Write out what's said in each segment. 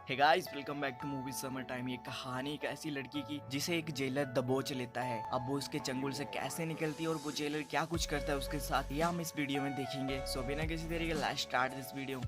Hey guys, welcome back to movie summer time. ये कहानी एक ऐसी लड़की की जिसे एक जेलर दबोच लेता है। अब वो उसके चंगुल से कैसे निकलती है और वो जेलर क्या कुछ करता है उसके साथ, ये हम इस वीडियो में देखेंगे। सो बिना किसी देरी के let's start this video.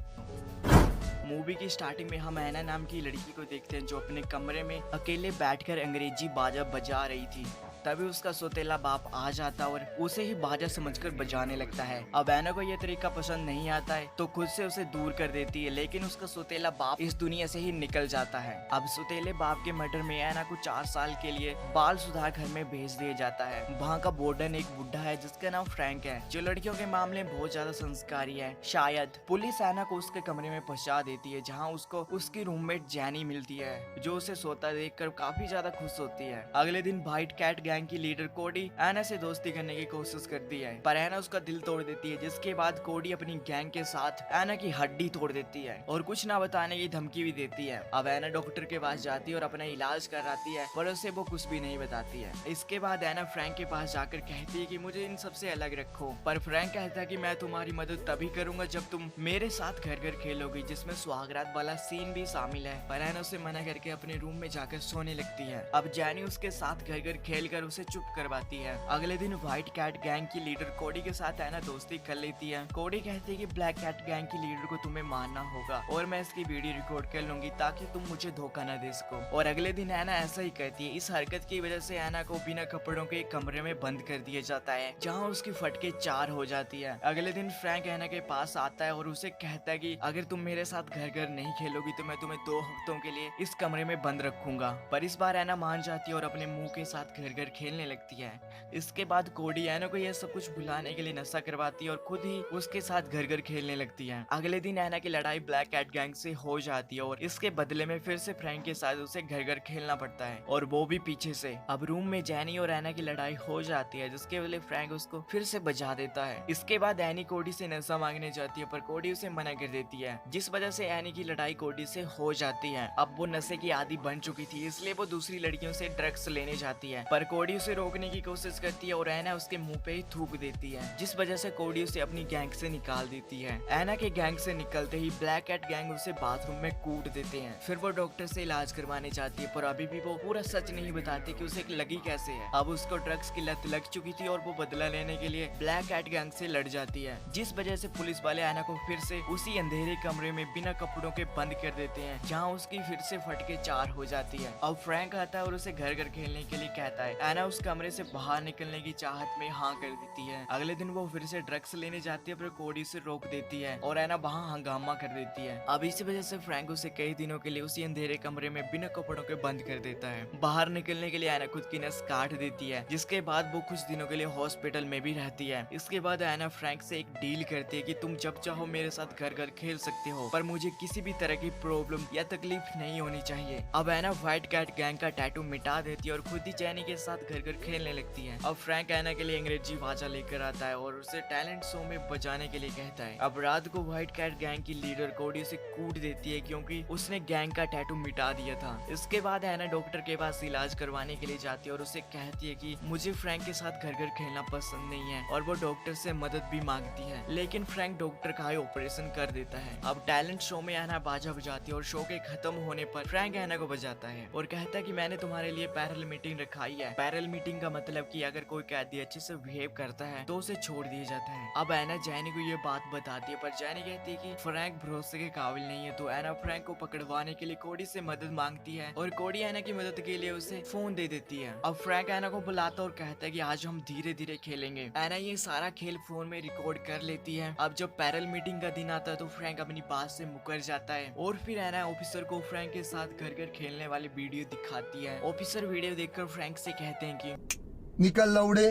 Movie की स्टार्टिंग में हम ऐना नाम की लड़की को देखते हैं जो अपने कमरे में अकेले बैठकर अंग्रेजी बाजा बजा रही थी। तभी उसका सौतेला बाप आ जाता और उसे ही बाजा समझकर बजाने लगता है। अब ऐना को यह तरीका पसंद नहीं आता है तो खुद से उसे दूर कर देती है, लेकिन उसका सौतेला बाप इस दुनिया से ही निकल जाता है। अब सौतेले बाप के मर्डर में ऐना को 4 साल के लिए बाल सुधार घर में भेज दिया जाता है। वहाँ का वार्डन एक बुढ़ा है जिसका नाम फ्रैंक है, जो लड़कियों के मामले में बहुत ज्यादा संस्कारी है। शायद पुलिस ऐना को उसके कमरे में पहुंचा देती है, जहाँ उसको उसकी रूममेट जैनी मिलती है, जो उसे सोता देखकर काफी ज्यादा खुश होती है। अगले दिन व्हाइट कैट गैंग की लीडर कोडी ऐना से दोस्ती करने की कोशिश करती है, पर ऐना उसका दिल तोड़ देती है। जिसके बाद कोडी अपनी गैंग के साथ ऐना की हड्डी तोड़ देती है और कुछ ना बताने की धमकी भी देती है। अब ऐना डॉक्टर के पास जाती है और अपना इलाज कराती है, पर उसे वो कुछ भी नहीं बताती है। इसके बाद ऐना फ्रैंक के पास जाकर कहती है कि मुझे इन सबसे अलग रखो, पर फ्रैंक कहता है कि मैं तुम्हारी मदद तभी करूंगा जब तुम मेरे साथ घर घर खेलोगी, जिसमें सुहागरात वाला सीन भी शामिल है। पर ऐना उसे मना करके अपने रूम में जाकर सोने लगती है। अब जैनी उसके साथ घर घर खेल कर उसे चुप करवाती है। अगले दिन व्हाइट कैट गैंग की लीडर कोडी के साथ ऐना दोस्ती कर लेती है। कोडी कहती है कि ब्लैक कैट गैंग की लीडर को तुम्हें मारना होगा और मैं इसकी वीडियो रिकॉर्ड कर लूंगी ताकि तुम मुझे धोखा न दे सको। और अगले दिन ऐना ऐसा ही करती है। इस हरकत की वजह से ऐना को बिना कपड़ों के एक कमरे में बंद कर दिया जाता है, जहाँ उसकी फटके 4 हो जाती है। अगले दिन फ्रैंक ऐना के पास आता है और उसे कहता है कि अगर तुम मेरे साथ घर घर नहीं खेलोगी तो मैं तुम्हें 2 हफ्तों के लिए इस कमरे में बंद रखूंगा। पर इस बार ऐना मान जाती है और अपने मुंह के साथ घर घर खेलने लगती है। इसके बाद कोडी ऐना को यह सब कुछ भुलाने के लिए नशा करवाती है और खुद ही उसके साथ घर घर खेलने लगती है। अगले दिन ऐना की लड़ाई ब्लैक कैट गैंग से हो जाती है और इसके बदले में फिर से फ्रैंक के साथ उसे घर घर खेलना पड़ता है, और वो भी पीछे से। अब रूम में जैनी और ऐना की लड़ाई हो जाती है, जिसके बदले फ्रैंक उसको फिर से बजा देता है। इसके बाद ऐनी कोडी से नशा मांगने जाती है, पर कोडी उसे मना कर देती है, जिस वजह से ऐनी की लड़ाई कोडी से हो जाती है। अब वो नशे की आदी बन चुकी थी, इसलिए वो दूसरी लड़कियों से ड्रग्स लेने जाती है, पर कोडी उसे रोकने की कोशिश करती है और ऐना उसके मुंह पे ही थूक देती है, जिस वजह से कोडी उसे अपनी गैंग से निकाल देती है। ऐना के गैंग से निकलते ही ब्लैक कैट गैंग उसे बाथरूम में कूट देते हैं। फिर वो डॉक्टर से इलाज करवाने जाती है, पर अभी भी वो पूरा सच नहीं बताती कि उसे लगी कैसे है। अब उसको ड्रग्स की लत लग चुकी थी और वो बदला लेने के लिए ब्लैक कैट गैंग से लड़ जाती है, जिस वजह से पुलिस वाले ऐना को फिर से उसी अंधेरे कमरे में बिना कपड़ों के बंद कर देते हैं, जहाँ उसकी फिर से फटके 4 हो जाती है। अब फ्रैंक आता है और उसे घर घर खेलने के लिए कहता है। ऐना उस कमरे से बाहर निकलने की चाहत में हाँ कर देती है। अगले दिन वो फिर से ड्रग्स लेने जाती है, पर कोडी से रोक देती है और ऐना वहाँ हंगामा कर देती है। अब इसी वजह से फ्रैंक उसे कई दिनों के लिए उसी अंधेरे कमरे में बिना कपड़ों के बंद कर देता है। बाहर निकलने के लिए ऐना खुद की नस काट देती है, जिसके बाद वो कुछ दिनों के लिए हॉस्पिटल में भी रहती है। इसके बाद ऐना फ्रैंक से एक डील करती है कि तुम जब चाहो मेरे साथ घर घर खेल सकते हो, पर मुझे किसी भी तरह की प्रॉब्लम या तकलीफ नहीं होनी चाहिए। अब ऐना व्हाइट कैट गैंग का टैटू मिटा देती है और खुद ही जैनी के साथ घर घर खेलने लगती है। अब फ्रैंक ऐना के लिए अंग्रेजी बाजा लेकर आता है और उसे टैलेंट शो में बजाने के लिए कहता है। अब रात को व्हाइट कैट गैंग की लीडर कोडी उसे कूट देती है, क्योंकि उसने गैंग का टैटू मिटा दिया था। इसके बाद ऐना डॉक्टर के पास इलाज करवाने के लिए जाती है और उसे कहती है कि मुझे फ्रैंक के साथ घर घर खेलना पसंद नहीं है, और वो डॉक्टर से मदद भी मांगती है, लेकिन फ्रैंक डॉक्टर का ही ऑपरेशन कर देता है। अब टैलेंट शो में ऐना बाजा बजाती है और शो के खत्म होने पर फ्रैंक ऐना को बजाता है और कहता है कि मैंने तुम्हारे लिए पैरल मीटिंग रखाई है। पैरल मीटिंग का मतलब कि अगर कोई कैदी अच्छे से बिहेव करता है तो उसे छोड़ दिया जाता है। अब ऐना जैनी को ये बात बताती है, पर जैनी कहती है कि फ्रैंक भरोसे के काबिल नहीं है, तो ऐना फ्रैंक को पकड़वाने के लिए कोडी से मदद मांगती है और कोडी ऐना की मदद के लिए उसे फोन दे देती है। अब फ्रैंक ऐना को बुलाता और कहता है कि आज हम धीरे धीरे खेलेंगे। ऐना ये सारा खेल फोन में रिकॉर्ड कर लेती है। अब जब पैरल मीटिंग का दिन आता है तो फ्रैंक अपनी बात से मुकर जाता है और फिर ऐना ऑफिसर को फ्रैंक के साथ घर घर खेलने वाली वीडियो दिखाती है। ऑफिसर वीडियो देखकर फ्रैंक से कहते हैं कि निकल लौड़े,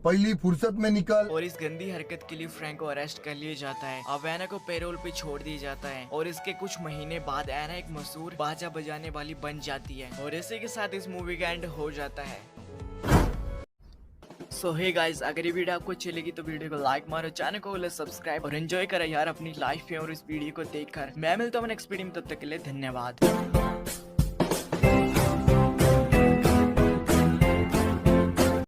पहली फुर्सत में निकल। और इस गंदी हरकत के लिए फ्रैंक को अरेस्ट कर लिया जाता है। अब ऐना को पैरोल पे छोड़ दिया जाता है और इसके कुछ महीने बाद ऐना एक मशहूर बाजा बजाने वाली बन जाती है, और इसी के साथ इस मूवी का एंड हो जाता है। सो हे गाइस, अगर ये वीडियो आपको अच्छी लगी तो वीडियो को लाइक मारो, चैनल को सब्सक्राइब और एंजॉय करो यार अपनी लाइफ में और इस वीडियो को देखकर। मैं मिलता हूँ नेक्स्ट वीडियो में, तब तक के लिए धन्यवाद।